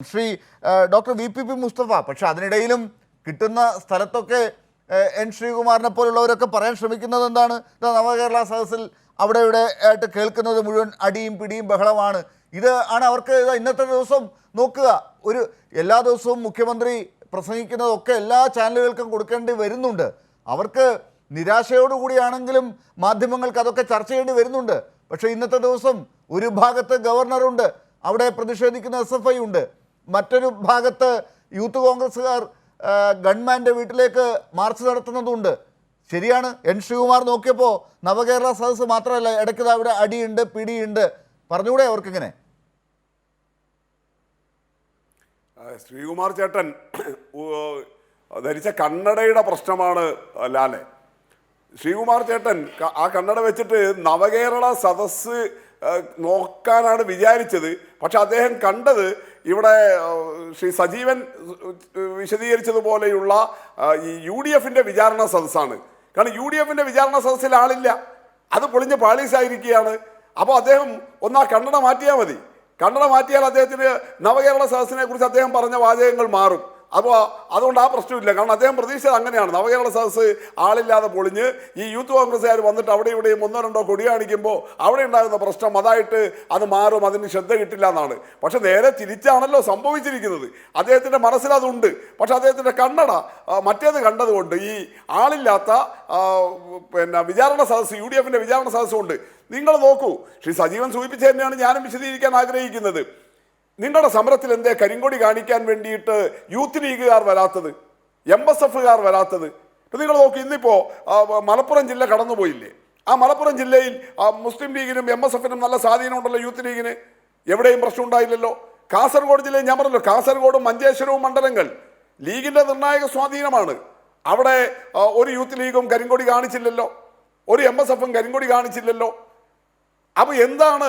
Shri doctor VP. Mustafa. പക്ഷെ അതിനിടയിലും കിട്ടുന്ന സ്ഥലത്തൊക്കെ എൻ ശ്രീകുമാറിനെ പോലുള്ളവരൊക്കെ പറയാൻ ശ്രമിക്കുന്നത് എന്താണ്? നവകേരള സദസ്സിൽ അവിടെ ഇവിടെ ആയിട്ട് കേൾക്കുന്നത് മുഴുവൻ അടിയും പിടിയും ബഹളമാണ്. ഇത് ആണ് അവർക്ക് ഇന്നത്തെ ദിവസം നോക്കുക. ഒരു എല്ലാ ദിവസവും മുഖ്യമന്ത്രി പ്രസംഗിക്കുന്നതൊക്കെ എല്ലാ ചാനലുകൾക്കും കൊടുക്കേണ്ടി വരുന്നുണ്ട്. അവർക്ക് നിരാശയോടുകൂടിയാണെങ്കിലും മാധ്യമങ്ങൾക്ക് അതൊക്കെ ചർച്ച ചെയ്യേണ്ടി വരുന്നുണ്ട്. പക്ഷേ ഇന്നത്തെ ദിവസം ഒരു ഭാഗത്ത് ഗവർണറുണ്ട്, അവിടെ പ്രതിഷേധിക്കുന്ന SFI ഉണ്ട്. മറ്റൊരു ഭാഗത്ത് യൂത്ത് കോൺഗ്രസ്സുകാർ ഗവൺമെൻറ് വീട്ടിലേക്ക് മാർച്ച് നടത്തുന്നതുണ്ട്. ശരിയാണ്, എൻ ശ്രീകുമാർ നോക്കിയപ്പോൾ നവകേരള സദസ്സ് മാത്രമല്ല, ഇടയ്ക്ക് അവിടെ അടിയുണ്ട് പിടിയുണ്ട്. പറഞ്ഞുകൂടെ അവർക്കിങ്ങനെ? ശ്രീകുമാർ ചേട്ടൻ ധരിച്ച കണ്ണടയുടെ പ്രശ്നമാണ് ലാലെ. ശ്രീകുമാർ ചേട്ടൻ ആ കണ്ണട വെച്ചിട്ട് നവകേരള സദസ്സ് നോക്കാനാണ് വിചാരിച്ചത്. പക്ഷെ അദ്ദേഹം കണ്ടത് ഇവിടെ ശ്രീ സജീവൻ വിശദീകരിച്ചതുപോലെയുള്ള ഈ UDFന്റെ വിചാരണ സദസ്സാണ്. കാരണം UDFന്റെ വിചാരണ സദസ്സിൽ ആളില്ല, അത് പൊളിഞ്ഞ് പാളീസായിരിക്കുകയാണ്. അപ്പോൾ അദ്ദേഹം ആ കണ്ണട മാറ്റിയാൽ മതി. കണ്ണട മാറ്റിയാൽ അദ്ദേഹത്തിന് നവകേരള സദസ്സിനെ കുറിച്ച് അദ്ദേഹം പറഞ്ഞ വാചകങ്ങൾ മാറും. അപ്പോൾ അതുകൊണ്ട് ആ പ്രശ്നമില്ല. കാരണം അദ്ദേഹം പ്രതീക്ഷിച്ചത് അങ്ങനെയാണ്, നവകേരള സദസ്സ് ആളില്ലാതെ പൊളിഞ്ഞ് ഈ യൂത്ത് കോൺഗ്രസ്സുകാർ വന്നിട്ട് അവിടെ ഇവിടെയും ഒന്നോ രണ്ടോ കൊടി കാണിക്കുമ്പോൾ അവിടെ ഉണ്ടാകുന്ന പ്രശ്നം അതായിട്ട് അത് മാറും, അതിന് ശ്രദ്ധ കിട്ടില്ല എന്നാണ്. പക്ഷെ നേരെ തിരിച്ചാണല്ലോ സംഭവിച്ചിരിക്കുന്നത്. അദ്ദേഹത്തിൻ്റെ മനസ്സിലതുണ്ട്. പക്ഷെ അദ്ദേഹത്തിൻ്റെ കണ്ണട മറ്റേത് കണ്ടതുകൊണ്ട് ഈ ആളില്ലാത്ത വിചാരണ സദസ്സ്, UDFന്റെ വിചാരണ സദസ്സുണ്ട്. നിങ്ങൾ നോക്കൂ, ശ്രീ സജീവൻ സൂചിപ്പിച്ച തന്നെയാണ് ഞാനും വിശദീകരിക്കാൻ ആഗ്രഹിക്കുന്നത്. നിങ്ങളുടെ സമരത്തിൽ എന്തേ കരിങ്കൊടി കാണിക്കാൻ വേണ്ടിയിട്ട് യൂത്ത് ലീഗുകാർ വരാത്തത്, MSFകാർ വരാത്തത്? ഇപ്പം നിങ്ങൾ നോക്കി, ഇന്നിപ്പോൾ മലപ്പുറം ജില്ല കടന്നുപോയില്ലേ? ആ മലപ്പുറം ജില്ലയിൽ മുസ്ലിം ലീഗിനും MSFനും നല്ല സ്വാധീനമുണ്ടല്ലോ, യൂത്ത് ലീഗിന് എവിടെയും പ്രശ്നം ഉണ്ടായില്ലല്ലോ. കാസർഗോഡ് ജില്ലയിൽ ഞാൻ പറഞ്ഞല്ലോ, കാസർഗോഡും മഞ്ചേശ്വരവും മണ്ഡലങ്ങൾ ലീഗിൻ്റെ നിർണായക സ്വാധീനമാണ്. അവിടെ ഒരു യൂത്ത് ലീഗും കരിങ്കൊടി കാണിച്ചില്ലല്ലോ, ഒരു MSFും കരിങ്കൊടി കാണിച്ചില്ലല്ലോ. അപ്പോൾ എന്താണ്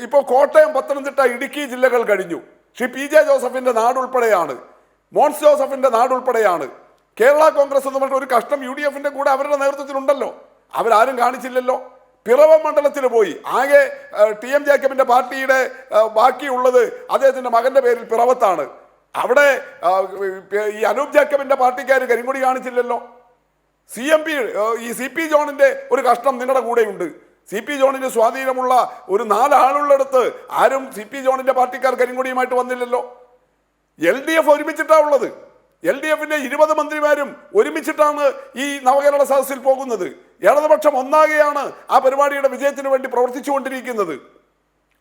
ഇപ്പോൾ കോട്ടയം, പത്തനംതിട്ട, ഇടുക്കി ജില്ലകൾ കഴിഞ്ഞു. ശ്രീ PJ ജോസഫിൻ്റെ നാടുൾപ്പെടെയാണ്, മോൻസ് ജോസഫിൻ്റെ നാടുൾപ്പെടെയാണ്. കേരള കോൺഗ്രസ് എന്ന് പറഞ്ഞ ഒരു കഷ്ടം UDFന്റെ കൂടെ അവരുടെ നേതൃത്വത്തിലുണ്ടല്ലോ, അവരാരും കാണിച്ചില്ലല്ലോ. പിറവം മണ്ഡലത്തിൽ പോയി, ആകെ TM ജേക്കബിൻ്റെ പാർട്ടിയുടെ ബാക്കിയുള്ളത് അദ്ദേഹത്തിൻ്റെ മകൻ്റെ പേരിൽ പിറവത്താണ്. അവിടെ ഈ അനൂപ് ജേക്കബിൻ്റെ പാർട്ടിക്കാർ കരിങ്കൊടി കാണിച്ചില്ലല്ലോ. CP ജോണിൻ്റെ ഒരു കഷ്ടം നിങ്ങളുടെ കൂടെയുണ്ട്. CP ജോണിന് സ്വാധീനമുള്ള ഒരു 4 ആളുള്ളിടത്ത് ആരും CP ജോണിന്റെ പാർട്ടിക്കാർ കരിങ്കൊടിയുമായിട്ട് വന്നില്ലല്ലോ. LDF ഒരുമിച്ചിട്ടാണ് ഉള്ളത്. LDFന്റെ 20 മന്ത്രിമാരും ഒരുമിച്ചിട്ടാണ് ഈ നവകേരള സദസ്സിൽ പോകുന്നത്. ഇടതുപക്ഷം ഒന്നാകെയാണ് ആ പരിപാടിയുടെ വിജയത്തിന് വേണ്ടി പ്രവർത്തിച്ചുകൊണ്ടിരിക്കുന്നത്.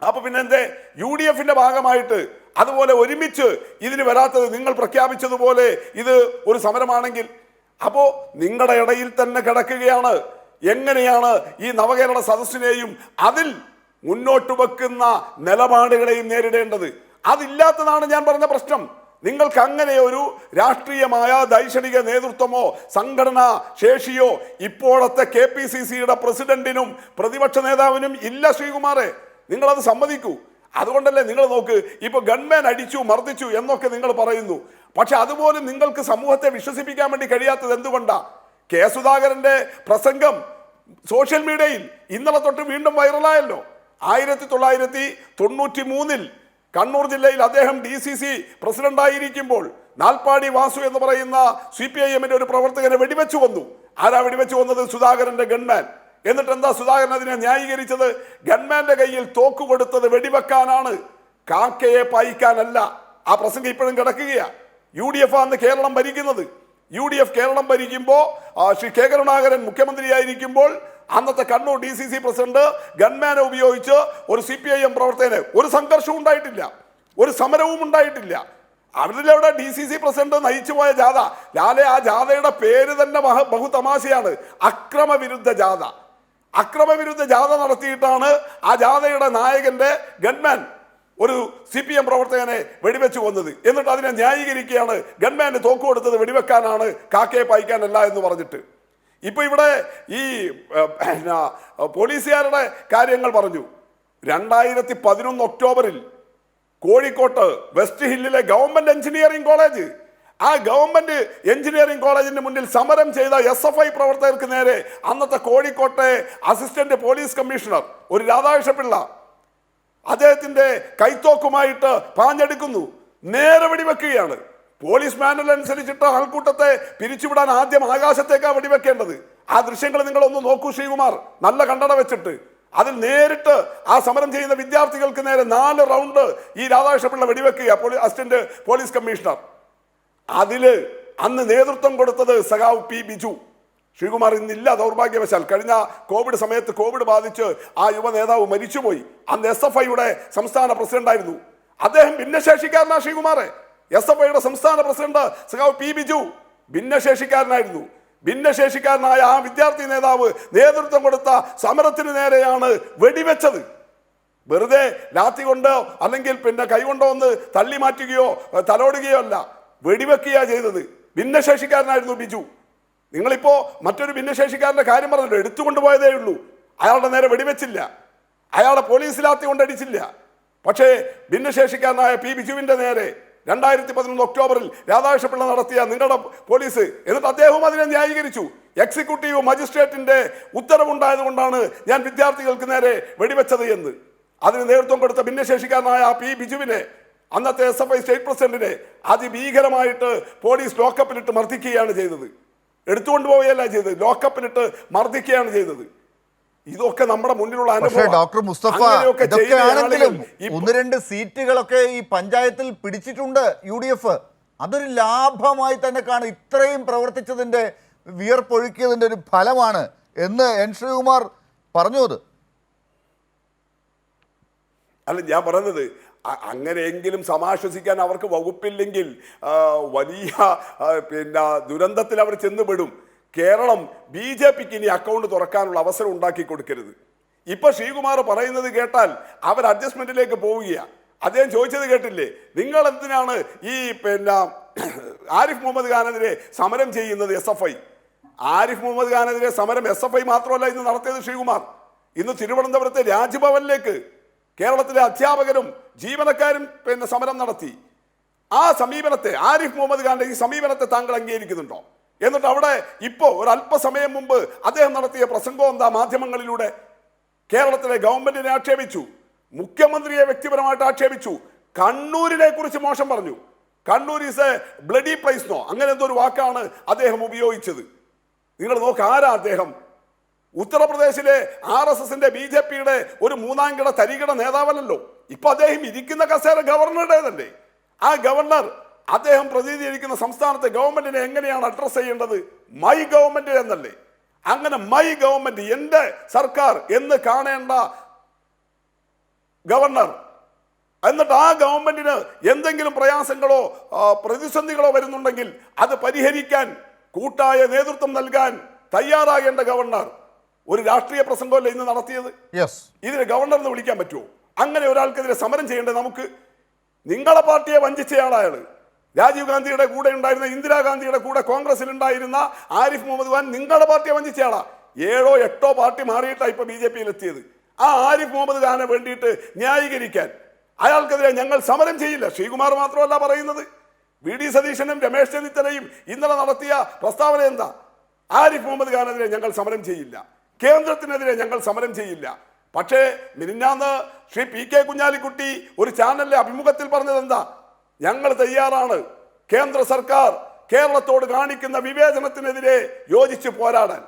അപ്പൊ പിന്നെ എന്തേ UDFന്റെ ഭാഗമായിട്ട് അതുപോലെ ഒരുമിച്ച് ഇതിന് വരാത്തത്? നിങ്ങൾ പ്രഖ്യാപിച്ചതുപോലെ ഇത് ഒരു സമരമാണെങ്കിൽ അപ്പോൾ നിങ്ങളുടെ ഇടയിൽ തന്നെ കിടക്കുകയാണ് എങ്ങനെയാണ് ഈ നവകേരള സദസ്സിനെയും അതിൽ മുന്നോട്ട് വെക്കുന്ന നിലപാടുകളെയും നേരിടേണ്ടത്. അതില്ലാത്തതാണ് ഞാൻ പറഞ്ഞ പ്രശ്നം. നിങ്ങൾക്ക് അങ്ങനെ ഒരു രാഷ്ട്രീയമായ ദൈക്ഷണിക നേതൃത്വമോ സംഘടനാ ശേഷിയോ ഇപ്പോഴത്തെ KPCCയുടെ പ്രസിഡന്റിനും പ്രതിപക്ഷ നേതാവിനും ഇല്ല ശ്രീകുമാറെ. നിങ്ങളത് സമ്മതിക്കൂ. അതുകൊണ്ടല്ലേ നിങ്ങൾ നോക്ക്, ഇപ്പോൾ ഗൺമാൻ അടിച്ചു മർദ്ദിച്ചു എന്നൊക്കെ നിങ്ങൾ പറയുന്നു. പക്ഷെ അതുപോലും നിങ്ങൾക്ക് സമൂഹത്തെ വിശ്വസിപ്പിക്കാൻ വേണ്ടി കഴിയാത്തത് എന്തുകൊണ്ടാ? K. സുധാകരന്റെ പ്രസംഗം സോഷ്യൽ മീഡിയയിൽ ഇന്നലെ തൊട്ട് വീണ്ടും വൈറലായല്ലോ. 1993 കണ്ണൂർ ജില്ലയിൽ അദ്ദേഹം DCC പ്രസിഡന്റായിരിക്കുമ്പോൾ നാൽപ്പാടി വാസു എന്ന് പറയുന്ന CPIMന്റെ ഒരു പ്രവർത്തകനെ വെടിവെച്ചു കൊന്നു. ആരാ വെടിവെച്ചു കൊന്നത്? സുധാകരന്റെ ഗൺമാൻ. എന്നിട്ട് എന്താ സുധാകരൻ അതിനെ ന്യായീകരിച്ചത്? ഗൺമാന്റെ കയ്യിൽ തോക്ക് കൊടുത്തത് വെടിവെക്കാനാണ്, കാക്കയെ പായിക്കാനല്ല. ആ പ്രസംഗം ഇപ്പോഴും കിടക്കുകയാ. UDF ആണ് കേരളം ഭരിക്കുന്നത്. UDF കേരളം ഭരിക്കുമ്പോൾ ശ്രീ K. കരുണാകരൻ മുഖ്യമന്ത്രിയായിരിക്കുമ്പോൾ അന്നത്തെ കണ്ണൂർ DCC പ്രസിഡന്റ് ഗൺമാനെ ഉപയോഗിച്ച് ഒരു CPIM പ്രവർത്തകന് ഒരു സംഘർഷവും ഉണ്ടായിട്ടില്ല, ഒരു സമരവും ഉണ്ടായിട്ടില്ല. അവരിലവിടെ DCC പ്രസിഡന്റ് നയിച്ചു പോയ ജാഥ, ലാലെ, ആ ജാഥയുടെ പേര് തന്നെ ബഹുതമാശയാണ്, അക്രമവിരുദ്ധ ജാഥ. അക്രമവിരുദ്ധ ജാഥ നടത്തിയിട്ടാണ് ആ ജാഥയുടെ നായകന്റെ ഗൺമാൻ ഒരു CPM പ്രവർത്തകനെ വെടിവെച്ചു കൊന്നത്. എന്നിട്ട് അതിനെ ന്യായീകരിക്കുകയാണ്, ഗൺമാന് തോക്ക് കൊടുത്തത് വെടിവെക്കാനാണ്, കാക്കയെ പായിക്കാനല്ല എന്ന് പറഞ്ഞിട്ട്. ഇപ്പൊ ഇവിടെ ഈ പോലീസുകാരുടെ കാര്യങ്ങൾ പറഞ്ഞു. 2011 ഒക്ടോബറിൽ കോഴിക്കോട്ട് വെസ്റ്റ് ഹില്ലിലെ ഗവൺമെന്റ് എഞ്ചിനീയറിംഗ് കോളേജ്, ആ ഗവൺമെന്റ് എഞ്ചിനീയറിംഗ് കോളേജിന്റെ മുന്നിൽ സമരം ചെയ്ത SFI പ്രവർത്തകർക്ക് നേരെ അന്നത്തെ കോഴിക്കോട്ടെ അസിസ്റ്റന്റ് പോലീസ് കമ്മീഷണർ ഒരു രാധാകൃഷ്ണപിള്ള അദ്ദേഹത്തിന്റെ കൈത്തോക്കുമായിട്ട് പാഞ്ഞെടുക്കുന്നു. നേരെ വെടിവെക്കുകയാണ്. പോലീസ് മാനുവൽ അനുസരിച്ചിട്ട് ആൾക്കൂട്ടത്തെ പിരിച്ചുവിടാൻ ആദ്യം ആകാശത്തേക്കാണ് വെടിവെക്കേണ്ടത്. ആ ദൃശ്യങ്ങൾ നിങ്ങളൊന്ന് നോക്കൂ ശ്രീകുമാർ, നല്ല കണ്ണട വെച്ചിട്ട്. അതിൽ നേരിട്ട് ആ സമരം ചെയ്യുന്ന വിദ്യാർത്ഥികൾക്ക് നേരെ 4 റൗണ്ട് ഈ രാധാകൃഷ്ണപിള്ള വെടിവെക്കുക, അസിസ്റ്റന്റ് പോലീസ് കമ്മീഷണർ. അതില് അന്ന് നേതൃത്വം കൊടുത്തത് സഖാവ് പി ബിജു. ശ്രീകുമാർ ഇന്നില്ല ദൗർഭാഗ്യവശാൽ. കഴിഞ്ഞ കോവിഡ് സമയത്ത് കോവിഡ് ബാധിച്ച് ആ യുവ നേതാവ് മരിച്ചുപോയി. അന്ന് SFIയുടെ സംസ്ഥാന പ്രസിഡന്റായിരുന്നു അദ്ദേഹം. ഭിന്നശേഷിക്കാരനാണ് ശ്രീകുമാറെ. SFIയുടെ സംസ്ഥാന പ്രസിഡന്റ് സഖാവ് പി ബിജു ഭിന്നശേഷിക്കാരനായിരുന്നു. ഭിന്നശേഷിക്കാരനായ ആ വിദ്യാർത്ഥി നേതാവ് നേതൃത്വം കൊടുത്ത സമരത്തിന് നേരെയാണ് വെടിവെച്ചത്. വെറുതെ ലാത്തി കൊണ്ടോ അല്ലെങ്കിൽ പിന്നെ കൈകൊണ്ടോ ഒന്ന് തള്ളി മാറ്റുകയോ തലോടുകയോ അല്ല, വെടിവെക്കുകയാണ് ചെയ്തത്. ഭിന്നശേഷിക്കാരനായിരുന്നു ബിജു. നിങ്ങളിപ്പോ മറ്റൊരു ഭിന്നശേഷിക്കാരന്റെ കാര്യം പറഞ്ഞല്ലോ, എടുത്തുകൊണ്ടുപോയതേ ഉള്ളൂ. അയാളുടെ നേരെ വെടിവെച്ചില്ല, അയാളെ പോലീസ് ലാത്തി കൊണ്ടടിച്ചില്ല. പക്ഷേ ഭിന്നശേഷിക്കാരനായ പി ബിജുവിന്റെ നേരെ 2011 ഒക്ടോബറിൽ രാധാകൃഷ്ണപിള്ള നടത്തിയ നിങ്ങളുടെ പോലീസ്, എന്നിട്ട് അദ്ദേഹവും അതിനെ ന്യായീകരിച്ചു. എക്സിക്യൂട്ടീവ് മജിസ്ട്രേറ്റിന്റെ ഉത്തരവുണ്ടായതുകൊണ്ടാണ് ഞാൻ വിദ്യാർത്ഥികൾക്ക് നേരെ വെടിവെച്ചത് എന്ന്. അതിന് നേതൃത്വം കൊടുത്ത ഭിന്നശേഷിക്കാരനായ പി ബിജുവിനെ, അന്നത്തെ SFI സ്റ്റേറ്റ് പ്രസിഡന്റിനെ അതിഭീകരമായിട്ട് പോലീസ് ലോക്കപ്പിലിട്ട് മർദ്ദിക്കുകയാണ് ചെയ്തത്. എടുത്തുകൊണ്ടുപോവുകയല്ല ചെയ്തത്, ലോക്കപ്പിലിട്ട് മർദ്ദിക്കുകയാണ് ചെയ്തത്. ഇതൊക്കെ നമ്മുടെ മുന്നിലുള്ള അനുഭവം. ഡോക്ടർ മുസ്തഫ, ഇതൊക്കെയാണെങ്കിലും 1-2 സീറ്റുകളൊക്കെ ഈ പഞ്ചായത്തിൽ പിടിച്ചിട്ടുണ്ട് UDF. അതൊരു ലാഭമായി തന്നെ കാണും. ഇത്രയും പ്രവർത്തിച്ചതിന്റെ, വിയർപ്പൊഴുക്കിയതിന്റെ ഒരു ഫലമാണ് എന്ന് എൻ ശ്രീകുമാർ പറഞ്ഞു. അത് അല്ല ഞാൻ പറയുന്നത്, അങ്ങനെയെങ്കിലും സമാശ്വസിക്കാൻ അവർക്ക് വകുപ്പില്ലെങ്കിൽ വലിയ പിന്നെ ദുരന്തത്തിൽ അവർ ചെന്നുപെടും. കേരളം BJPക്ക് ഇനി അക്കൗണ്ട് തുറക്കാനുള്ള അവസരം ഉണ്ടാക്കി കൊടുക്കരുത്. ഇപ്പൊ ശ്രീകുമാർ പറയുന്നത് കേട്ടാൽ അവർ അഡ്ജസ്റ്റ്മെന്റിലേക്ക് പോവുകയാണ്. അദ്ദേഹം ചോദിച്ചത് കേട്ടില്ലേ, നിങ്ങൾ എന്തിനാണ് ഈ പിന്നെ ആരിഫ് മുഹമ്മദ് ഖാനെതിരെ സമരം ചെയ്യുന്നത്? SFI ആരിഫ് മുഹമ്മദ് ഖാനെതിരെ സമരം SFI മാത്രമല്ല ഇന്ന് നടത്തിയത് ശ്രീകുമാർ. ഇന്ന് തിരുവനന്തപുരത്തെ രാജ്ഭവനിലേക്ക് കേരളത്തിലെ അധ്യാപകരും ജീവനക്കാരും പിന്നെ സമരം നടത്തി. ആ സമീപനത്തെ, ആരിഫ് മുഹമ്മദ് ഖാന്റെ ഈ സമീപനത്തെ താങ്കൾ അംഗീകരിക്കുന്നുണ്ടോ? എന്നിട്ട് അവിടെ ഇപ്പോ ഒരു അല്പസമയം മുമ്പ് അദ്ദേഹം നടത്തിയ പ്രസംഗം എന്താ? മാധ്യമങ്ങളിലൂടെ കേരളത്തിലെ ഗവൺമെന്റിനെ ആക്ഷേപിച്ചു, മുഖ്യമന്ത്രിയെ വ്യക്തിപരമായിട്ട് ആക്ഷേപിച്ചു, കണ്ണൂരിനെ കുറിച്ച് മോശം പറഞ്ഞു. Kannur is a bloody place no, അങ്ങനെ എന്തോ ഒരു വാക്കാണ് അദ്ദേഹം ഉപയോഗിച്ചത്. നിങ്ങൾ നോക്ക്, ആരാ അദ്ദേഹം? ഉത്തർപ്രദേശിലെ RSSന്റെ BJPയുടെ ഒരു 3ാം കിട തരികിട നേതാവല്ലോ. ഇപ്പൊ അദ്ദേഹം ഇരിക്കുന്ന കസേര ഗവർണറുടേതല്ലേ. ആ ഗവർണർ അദ്ദേഹം പ്രതിനിധീകരിക്കുന്ന സംസ്ഥാനത്തെ ഗവൺമെന്റിനെ എങ്ങനെയാണ് അഡ്രസ് ചെയ്യേണ്ടത്? മൈ ഗവൺമെന്റ് എന്നല്ലേ. അങ്ങനെ മൈ ഗവൺമെന്റ്, എന്റെ സർക്കാർ എന്ന് കാണേണ്ട ഗവർണർ, എന്നിട്ട് ആ ഗവൺമെന്റിന് എന്തെങ്കിലും പ്രയാസങ്ങളോ പ്രതിസന്ധികളോ വരുന്നുണ്ടെങ്കിൽ അത് പരിഹരിക്കാൻ കൂട്ടായ നേതൃത്വം നൽകാൻ തയ്യാറാകേണ്ട ഗവർണർ ഒരു രാഷ്ട്രീയ പ്രസംഗമല്ലേ ഇന്ന് നടത്തിയത്? ഇതിന് ഗവർണർ എന്ന് വിളിക്കാൻ പറ്റുമോ? അങ്ങനെ ഒരാൾക്കെതിരെ സമരം ചെയ്യേണ്ടത് നമുക്ക്? നിങ്ങളെ പാർട്ടിയെ വഞ്ചിച്ചയാളാണ്. രാജീവ് ഗാന്ധിയുടെ കൂടെ ഉണ്ടായിരുന്ന, ഇന്ദിരാഗാന്ധിയുടെ കൂടെ കോൺഗ്രസിൽ ഉണ്ടായിരുന്ന ആരിഫ് മുഹമ്മദ് ഖാൻ നിങ്ങളുടെ പാർട്ടിയെ വഞ്ചിച്ചയാളാ. 7ഓ 8ഓ പാർട്ടി മാറിയിട്ടാണ് ഇപ്പൊ BJPയിൽ എത്തിയത്. ആ ആരിഫ് മുഹമ്മദ് ഖാനെ വേണ്ടിയിട്ട് ന്യായീകരിക്കാൻ അയാൾക്കെതിരെ ഞങ്ങൾ സമരം ചെയ്യില്ല. ശ്രീകുമാർ മാത്രമല്ല പറയുന്നത്, VD സതീശനും രമേശ് ചെന്നിത്തലയും ഇന്നലെ നടത്തിയ പ്രസ്താവന എന്താ? ആരിഫ് മുഹമ്മദ് ഖാനെതിരെ ഞങ്ങൾ സമരം ചെയ്യില്ല, കേന്ദ്രത്തിനെതിരെ ഞങ്ങൾ സമരം ചെയ്യില്ല. പക്ഷേ മിനിഞ്ഞാന്ന് ശ്രീ PK കുഞ്ഞാലിക്കുട്ടി ഒരു ചാനലിലെ അഭിമുഖത്തിൽ പറഞ്ഞത് എന്താ? ഞങ്ങൾ തയ്യാറാണ് കേന്ദ്ര സർക്കാർ കേരളത്തോട് കാണിക്കുന്ന വിവേചനത്തിനെതിരെ യോജിച്ച് പോരാടാൻ.